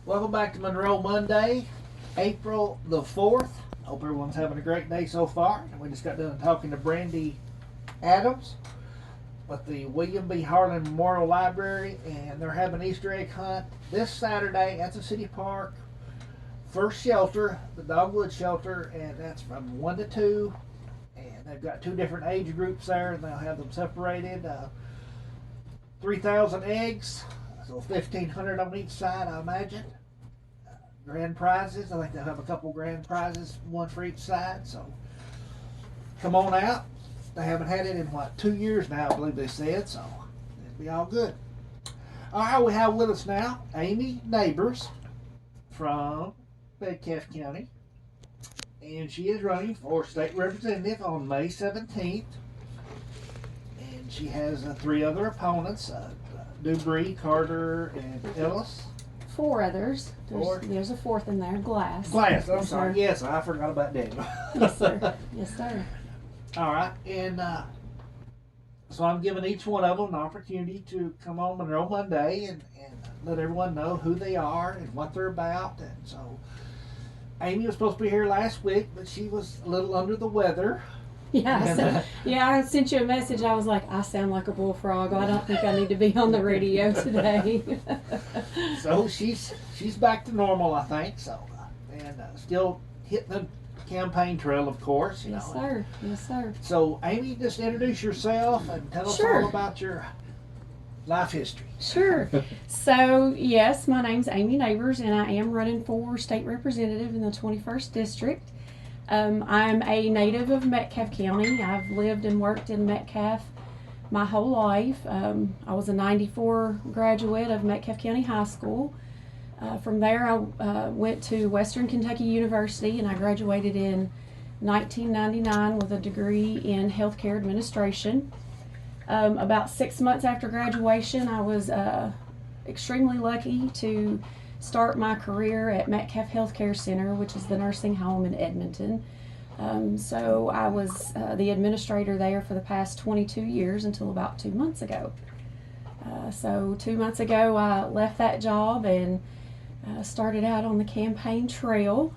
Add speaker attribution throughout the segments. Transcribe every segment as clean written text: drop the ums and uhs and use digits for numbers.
Speaker 1: Welcome back to Monroe Monday, April the 4th. Hope everyone's having a great day so far. And we just got done talking to Brandy Adams with the William B. Harlan Memorial Library, and they're having an Easter egg hunt this Saturday at the city park. First shelter, the Dogwood Shelter, and that's from 1 to 2. And they've got 2 different age groups there, and they'll have them separated. 3,000 eggs, so 1,500 on each side, I imagine. Grand prizes, I think they'll have a couple grand prizes, one for each side, so come on out. They haven't had it in, 2 years now, I believe they said, so it'll be all good. All right, we have with us now Amy Neighbors from Metcalfe County, and she is running for state representative on May 17th. And she has 3 other opponents, Dubree, Carter, and Ellis.
Speaker 2: 4 others.
Speaker 1: Four?
Speaker 2: There's a 4th in there. Glass.
Speaker 1: I'm
Speaker 2: Yes,
Speaker 1: sorry.
Speaker 2: sir.
Speaker 1: Yes, I forgot about Daniel.
Speaker 2: Yes, sir. Yes, sir.
Speaker 1: All right, and so I'm giving each one of them an opportunity to come on Monroe Monday and let everyone know who they are and what they're about. And so Amy was supposed to be here last week, but she was a little under the weather.
Speaker 2: Yeah, I sent you a message. I was like, I sound like a bullfrog. I don't think I need to be on the radio today.
Speaker 1: So she's back to normal, I think. So and still hitting the campaign trail, of course. You
Speaker 2: Yes,
Speaker 1: know.
Speaker 2: sir. Yes, sir.
Speaker 1: So Amy, just introduce yourself and tell us
Speaker 2: Sure.
Speaker 1: all about your life history.
Speaker 2: Sure. So, yes, my name's Amy Neighbors, and I am running for state representative in the 21st District. I'm a native of Metcalfe County. I've lived and worked in Metcalfe my whole life. I was a 94 graduate of Metcalfe County High School. From there, I went to Western Kentucky University, and I graduated in 1999 with a degree in healthcare administration. About 6 months after graduation, I was extremely lucky to start my career at Metcalfe Healthcare Center, which is the nursing home in Edmonton. So I was the administrator there for the past 22 years until about 2 months ago. So 2 months ago, I left that job and started out on the campaign trail.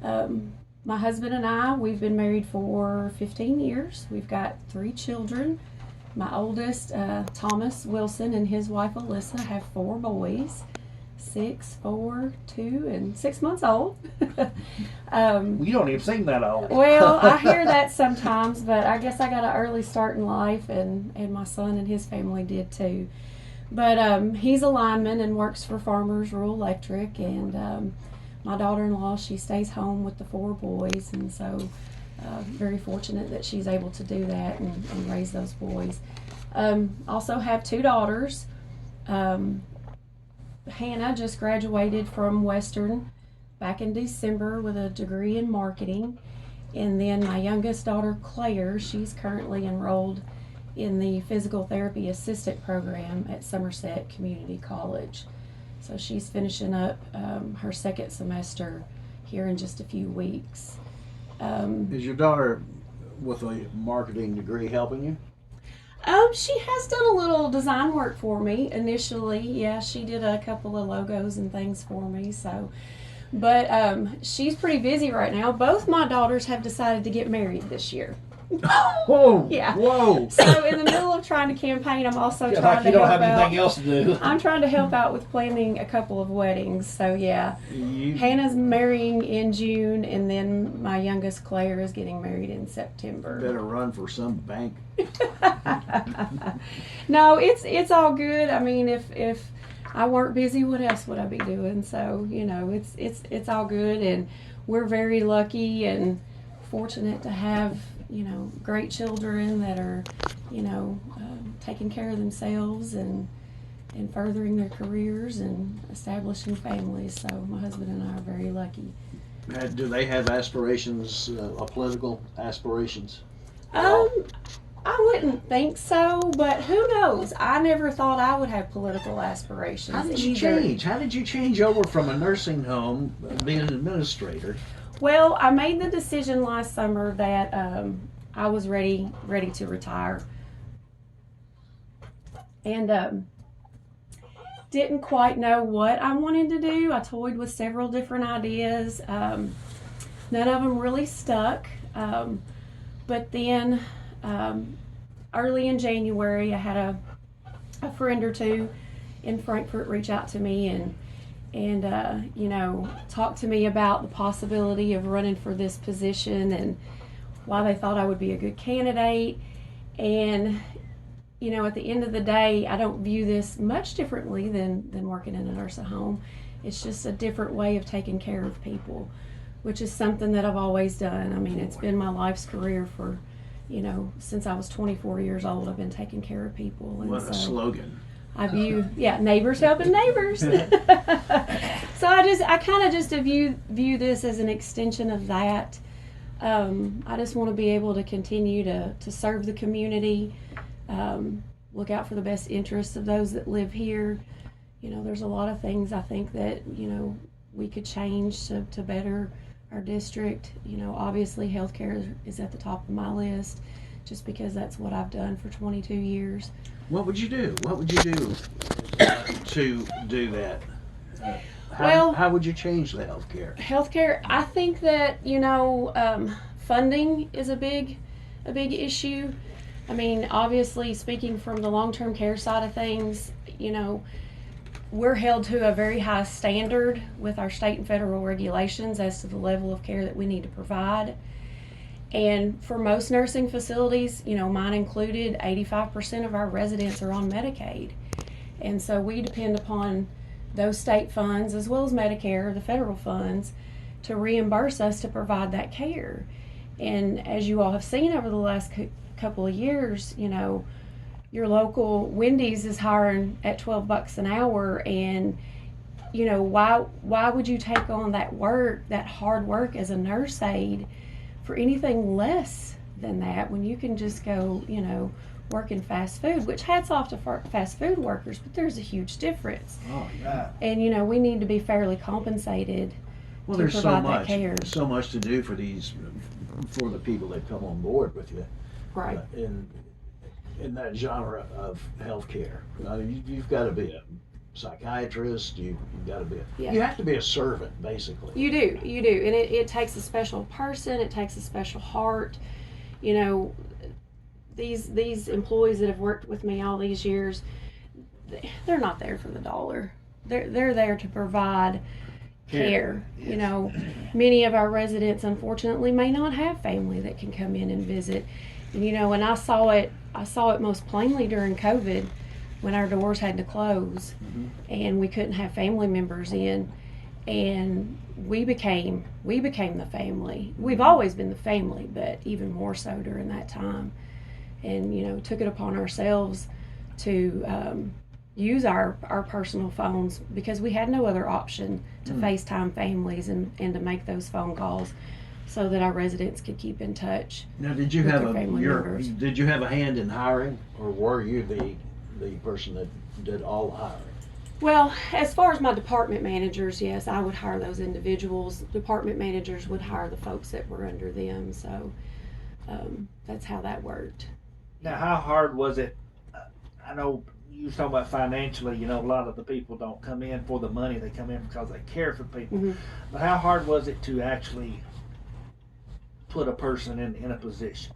Speaker 2: My husband and I, we've been married for 15 years. We've got 3 children. My oldest, Thomas Wilson, and his wife Alyssa have 4 boys, 6, 4, 2, and 6 months old.
Speaker 1: You don't even seem that old.
Speaker 2: Well, I hear that sometimes, but I guess I got an early start in life, and my son and his family did too. But he's a lineman and works for Farmers Rural Electric, and my daughter-in-law, she stays home with the 4 boys, and so very fortunate that she's able to do that and raise those boys. Also have 2 daughters. Hannah just graduated from Western back in December with a degree in marketing. And then my youngest daughter, Claire, she's currently enrolled in the physical therapy assistant program at Somerset Community College. So she's finishing up her 2nd semester here in just a few weeks.
Speaker 3: Is your daughter with a marketing degree helping you?
Speaker 2: She has done a little design work for me initially. Yeah, she did a couple of logos and things for me. So, but she's pretty busy right now. Both my daughters have decided to get married this year.
Speaker 3: Whoa!
Speaker 2: Yeah.
Speaker 3: Whoa!
Speaker 2: So in the middle of trying to campaign, I'm also
Speaker 1: Feel
Speaker 2: trying
Speaker 1: like
Speaker 2: to
Speaker 1: you don't
Speaker 2: help
Speaker 1: have anything
Speaker 2: out.
Speaker 1: else to do.
Speaker 2: I'm trying to help out with planning a couple of weddings. So yeah, Hannah's marrying in June, and then my youngest Claire is getting married in September.
Speaker 3: Better run for some bank.
Speaker 2: No, it's all good. I mean, if I weren't busy, what else would I be doing? So you know, it's all good, and we're very lucky and fortunate to have great children that are taking care of themselves and furthering their careers and establishing families. So my husband and I are very lucky.
Speaker 3: Do they have aspirations, political aspirations?
Speaker 2: I wouldn't think so, but who knows? I never thought I would have political aspirations.
Speaker 3: How did you
Speaker 2: either.
Speaker 3: change? How did you change over from a nursing home, being an administrator?
Speaker 2: Well, I made the decision last summer that I was ready to retire. And didn't quite know what I wanted to do. I toyed with several different ideas. None of them really stuck. But then early in January, I had a friend or two in Frankfurt reach out to me and talk to me about the possibility of running for this position and why they thought I would be a good candidate. And at the end of the day, I don't view this much differently than working in a nursing home. It's just a different way of taking care of people, which is something that I've always done. I mean, it's been my life's career for, since I was 24 years old, I've been taking care of people. And
Speaker 3: What a slogan.
Speaker 2: I view, neighbors helping neighbors. So I kind of just view this as an extension of that. I just want to be able to continue to serve the community, look out for the best interests of those that live here. There's a lot of things I think that, we could change to better our district. Obviously healthcare is at the top of my list just because that's what I've done for 22 years.
Speaker 3: What would you do? What would you do to do that? How would you change the
Speaker 2: Healthcare, I think that, funding is a big issue. I mean, obviously, speaking from the long-term care side of things, we're held to a very high standard with our state and federal regulations as to the level of care that we need to provide. And for most nursing facilities, mine included, 85% of our residents are on Medicaid. And so we depend upon those state funds as well as Medicare, the federal funds, to reimburse us to provide that care. And as you all have seen over the last couple of years, your local Wendy's is hiring at $12 an hour, and why would you take on that hard work as a nurse aide for anything less than that when you can just go work in fast food, which hats off to fast food workers, but there's a huge difference.
Speaker 3: Oh yeah.
Speaker 2: And we need to be fairly compensated to
Speaker 3: there's
Speaker 2: provide that care.
Speaker 3: So much to do for the people that come on board with you.
Speaker 2: Right.
Speaker 3: In that genre of healthcare, you've got to be a psychiatrist. You've got to be. You have to be a servant, basically.
Speaker 2: You do, and it takes a special person. It takes a special heart. These employees that have worked with me all these years, they're not there for the dollar. They're there to provide care.
Speaker 1: Yes.
Speaker 2: Many of our residents, unfortunately, may not have family that can come in and visit. And I saw it most plainly during COVID when our doors had to close, and we couldn't have family members in, and we became the family. We've always been the family, but even more so during that time. And took it upon ourselves to use our personal phones because we had no other option to FaceTime families and to make those phone calls so that our residents could keep in touch.
Speaker 3: Now, did you have a hand in hiring, or were you the person that did all the hiring?
Speaker 2: Well, as far as my department managers, yes, I would hire those individuals. Department managers would hire the folks that were under them. So that's how that worked.
Speaker 1: Now, how hard was it? I know you was talking about financially, a lot of the people don't come in for the money. They come in because they care for people.
Speaker 2: Mm-hmm.
Speaker 1: But how hard was it to actually put a person in a position?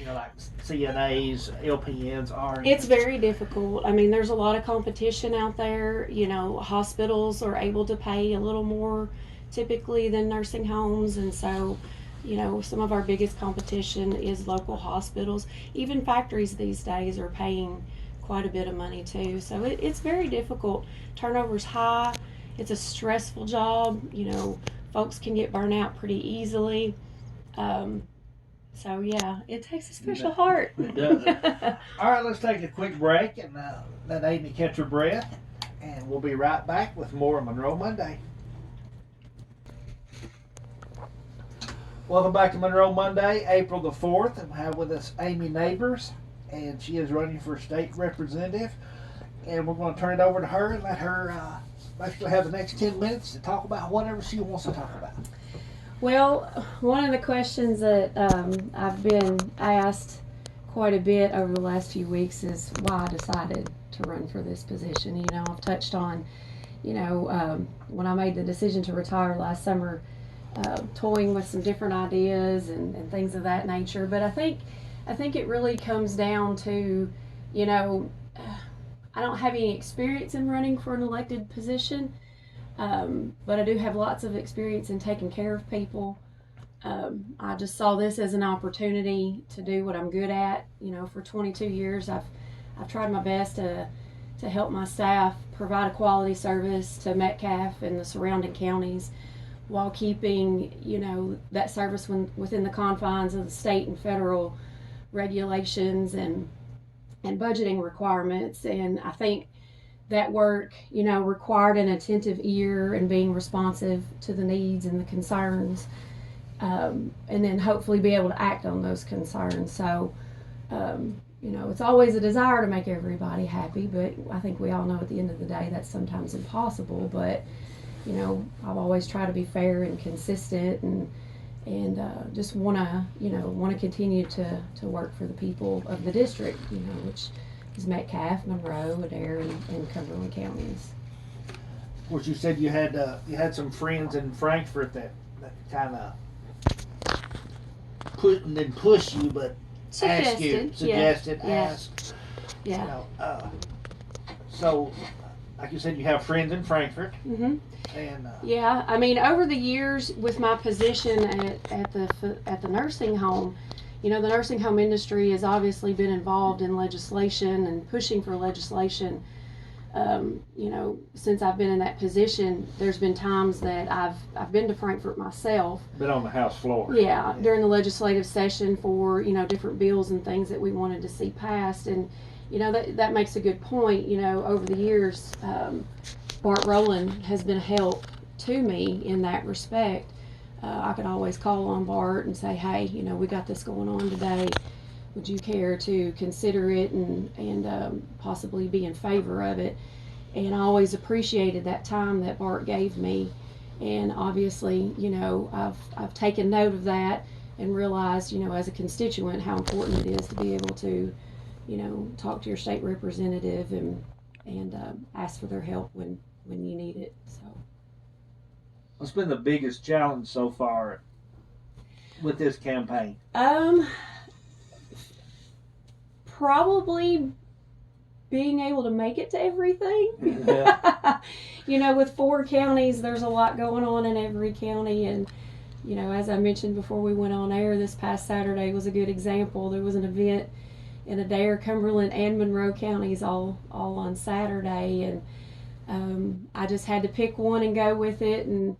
Speaker 1: Like CNAs, LPNs, RNs.
Speaker 2: It's very difficult. I mean, there's a lot of competition out there. Hospitals are able to pay a little more typically than nursing homes, and so some of our biggest competition is local hospitals. Even factories these days are paying quite a bit of money too. So it's very difficult. Turnover's high. It's a stressful job. Folks can get burnt out pretty easily. So yeah, it takes a special heart.
Speaker 1: It does. All right, let's take a quick break and let Amy catch her breath, and we'll be right back with more Monroe Monday. Welcome back to Monroe Monday, April the 4th, and we have with us Amy Neighbors, and she is running for state representative, and we're going to turn it over to her and let her basically have the next 10 minutes to talk about whatever she wants to talk about.
Speaker 2: Well, one of the questions that I've been asked quite a bit over the last few weeks is why I decided to run for this position. You know, I've touched on, when I made the decision to retire last summer, toying with some different ideas and things of that nature. But I think it really comes down to, I don't have any experience in running for an elected position, but I do have lots of experience in taking care of people. I just saw this as an opportunity to do what I'm good at. For 22 years, I've tried my best to help my staff provide a quality service to Metcalfe and the surrounding counties, while keeping, that service within the confines of the state and federal regulations and budgeting requirements. And I think that work, required an attentive ear and being responsive to the needs and the concerns, and then hopefully be able to act on those concerns. So, it's always a desire to make everybody happy, but I think we all know at the end of the day that's sometimes impossible. But I've always tried to be fair and consistent, and just want to continue to work for the people of the district, which is Metcalfe, Monroe, Adair, and Cumberland counties.
Speaker 1: Of course, you said you had some friends in Frankfort that kind of didn't push you, but suggested, asked.
Speaker 2: Yeah.
Speaker 1: So, like you said, you have friends in Frankfort.
Speaker 2: Mm-hmm.
Speaker 1: And
Speaker 2: yeah, I mean, over the years with my position at the nursing home, the nursing home industry has obviously been involved in legislation and pushing for legislation. Since I've been in that position, there's been times that I've been to Frankfort myself.
Speaker 1: Been on the House floor.
Speaker 2: Yeah, during the legislative session for different bills and things that we wanted to see passed, and that makes a good point. Over the years, Bart Rowland has been a help to me in that respect. I could always call on Bart and say, hey, we got this going on today. Would you care to consider it and possibly be in favor of it? And I always appreciated that time that Bart gave me. And obviously, I've taken note of that and realized, as a constituent, how important it is to be able to, talk to your state representative and ask for their help when you need it. So,
Speaker 1: what's been the biggest challenge so far with this campaign?
Speaker 2: Probably being able to make it to everything.
Speaker 1: Yeah.
Speaker 2: With 4 counties, there's a lot going on in every county, and as I mentioned before we went on air, this past Saturday was a good example. There was an event in Adair, Cumberland, and Monroe counties all on Saturday, and I just had to pick one and go with it. And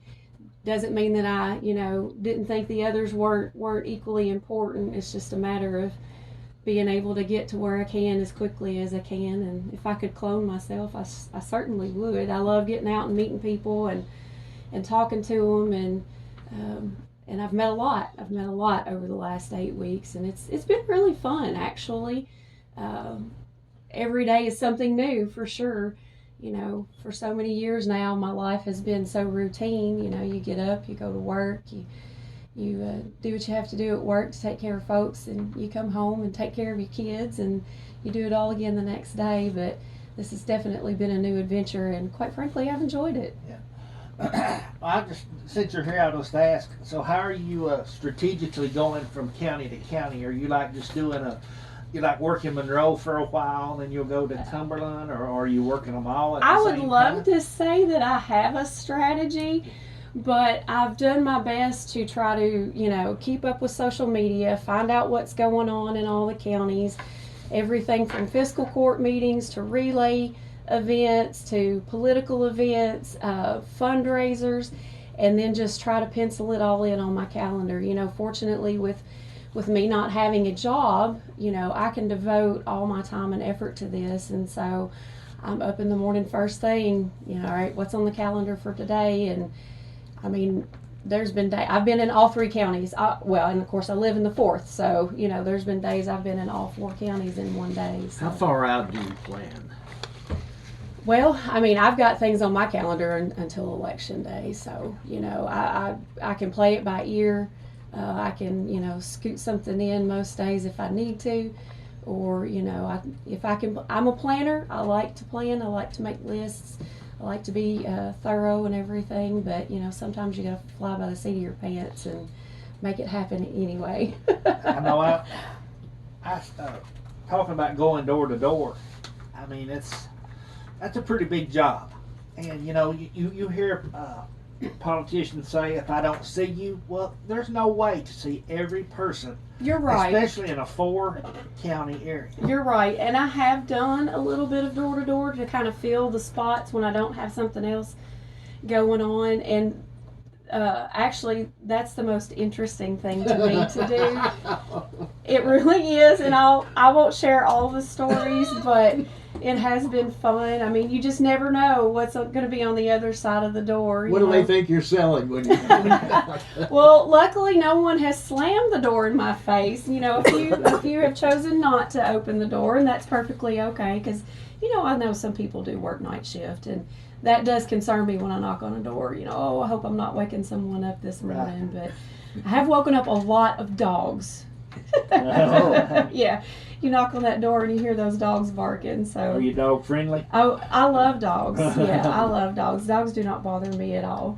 Speaker 2: doesn't mean that I didn't think the others weren't equally important. It's just a matter of being able to get to where I can as quickly as I can. And if I could clone myself, I certainly would. I love getting out and meeting people and talking to them, and I've met a lot. I've met a lot over the last 8 weeks, and it's been really fun, actually. Every day is something new, for sure. For so many years now, my life has been so routine. You get up, you go to work, you do what you have to do at work to take care of folks, and you come home and take care of your kids, and you do it all again the next day. But this has definitely been a new adventure, and quite frankly, I've enjoyed it.
Speaker 1: Yeah. Since you're here, I'll just ask, so how are you strategically going from county to county? Are you just doing you working Monroe for a while, and then you'll go to Cumberland, or are you working them all at the
Speaker 2: I
Speaker 1: same
Speaker 2: would
Speaker 1: time?
Speaker 2: love to say that I have a strategy, but I've done my best to try to, keep up with social media, find out what's going on in all the counties, everything from fiscal court meetings to relay events to political events, fundraisers, and then just try to pencil it all in on my calendar. Fortunately, with me not having a job, I can devote all my time and effort to this, and so I'm up in the morning first thing, all right, what's on the calendar for today? And I mean, there's been days I've been in all 3 counties. And of course I live in the 4th, so there's been days I've been in all 4 counties in one day. So.
Speaker 3: How far out do you plan?
Speaker 2: Well, I mean, I've got things on my calendar until election day, so I can play it by ear. I can scoot something in most days if I need to, or if I can, I'm a planner. I like to plan. I like to make lists. I like to be thorough and everything, but sometimes you gotta fly by the seat of your pants and make it happen anyway.
Speaker 1: I know. I talking about going door to door. I mean, that's a pretty big job, and you hear politicians say, if I don't see you, well, there's no way to see every person.
Speaker 2: You're right.
Speaker 1: Especially in a 4-county area.
Speaker 2: You're right. And I have done a little bit of door to door to kind of fill the spots when I don't have something else going on. And actually, that's the most interesting thing to me to do. It really is. And I won't share all the stories, but it has been fun. I mean, you just never know what's going to be on the other side of the door.
Speaker 3: What do they think you're selling when you?
Speaker 2: Well, luckily, no one has slammed the door in my face. A few have chosen not to open the door, and that's perfectly okay. Because I know some people do work night shift, and that does concern me when I knock on a door. Oh, I hope I'm not waking someone up this morning. But I have woken up a lot of dogs.
Speaker 3: Oh.
Speaker 2: Yeah, you knock on that door and you hear those dogs barking. So
Speaker 1: Are you dog friendly?
Speaker 2: Oh, I love dogs. Yeah, I love dogs. Dogs do not bother me at all.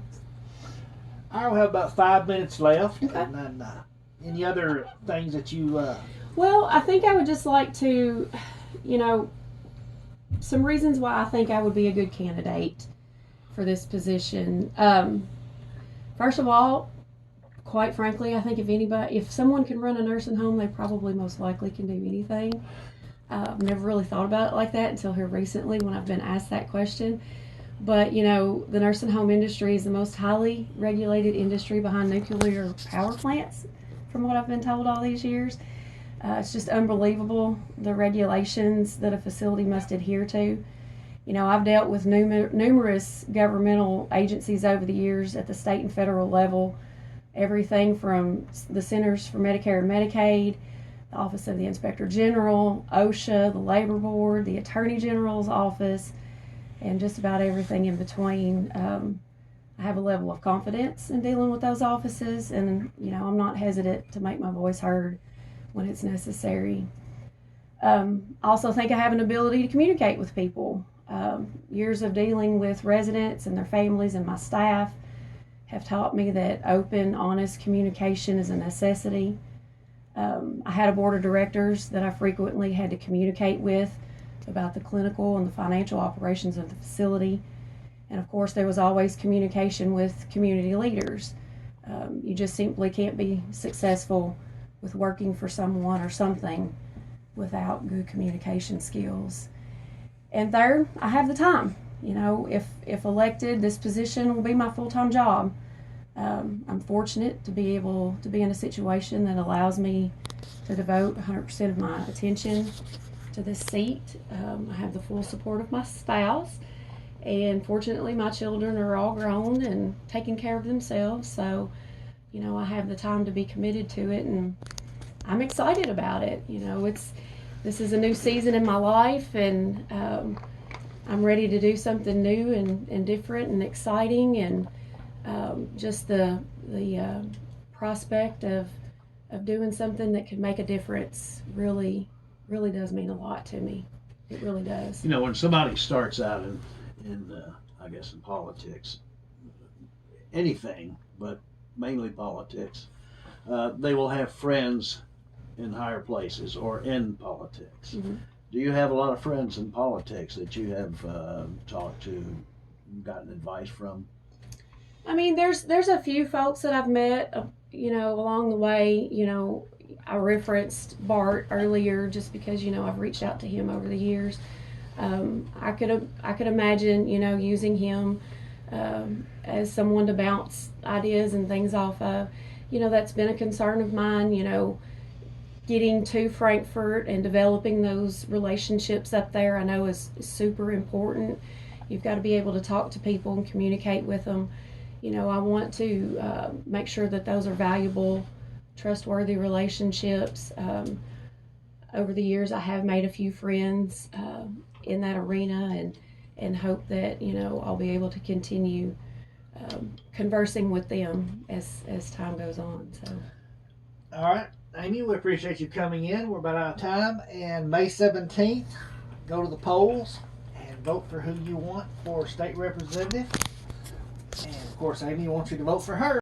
Speaker 1: I'll have about 5 minutes left.
Speaker 2: Okay.
Speaker 1: And then any other things that you?
Speaker 2: Well, I think I would just like to, some reasons why I think I would be a good candidate for this position. First of all, quite frankly, I think if someone can run a nursing home, they probably most likely can do anything. I've never really thought about it like that until here recently when I've been asked that question. But, the nursing home industry is the most highly regulated industry behind nuclear power plants, from what I've been told all these years. It's just unbelievable, the regulations that a facility must adhere to. I've dealt with numerous governmental agencies over the years at the state and federal level. Everything from the Centers for Medicare and Medicaid, the Office of the Inspector General, OSHA, the Labor Board, the Attorney General's office, and just about everything in between. I have a level of confidence in dealing with those offices, and I'm not hesitant to make my voice heard when it's necessary. I also think I have an ability to communicate with people. Years of dealing with residents and their families and my staff have taught me that open, honest communication is a necessity. I had a board of directors that I frequently had to communicate with about the clinical and the financial operations of the facility. And of course, there was always communication with community leaders. You just simply can't be successful with working for someone or something without good communication skills. And third, I have the time. If elected, this position will be my full-time job. I'm fortunate to be able to be in a situation that allows me to devote 100% of my attention to this seat. I have the full support of my spouse, and fortunately my children are all grown and taking care of themselves, so I have the time to be committed to it, and I'm excited about it. This is a new season in my life, and I'm ready to do something new and different and exciting, and just the prospect of doing something that could make a difference really does mean a lot to me. It really does.
Speaker 3: When somebody starts out in I guess in politics, anything, but mainly politics, they will have friends in higher places or in politics.
Speaker 2: Mm-hmm.
Speaker 3: Do you have a lot of friends in politics that you have talked to, gotten advice from?
Speaker 2: I mean, there's a few folks that I've met, along the way. I referenced Bart earlier just because, I've reached out to him over the years. I could imagine, using him as someone to bounce ideas and things off of. That's been a concern of mine, getting to Frankfort and developing those relationships up there I know is super important. You've got to be able to talk to people and communicate with them. I want to make sure that those are valuable, trustworthy relationships. Over the years, I have made a few friends in that arena, and hope that I'll be able to continue conversing with them as time goes on. So,
Speaker 1: All right. Amy, we appreciate you coming in. We're about out of time. And May 17th, go to the polls and vote for who you want for state representative. And of course, Amy wants you to vote for her.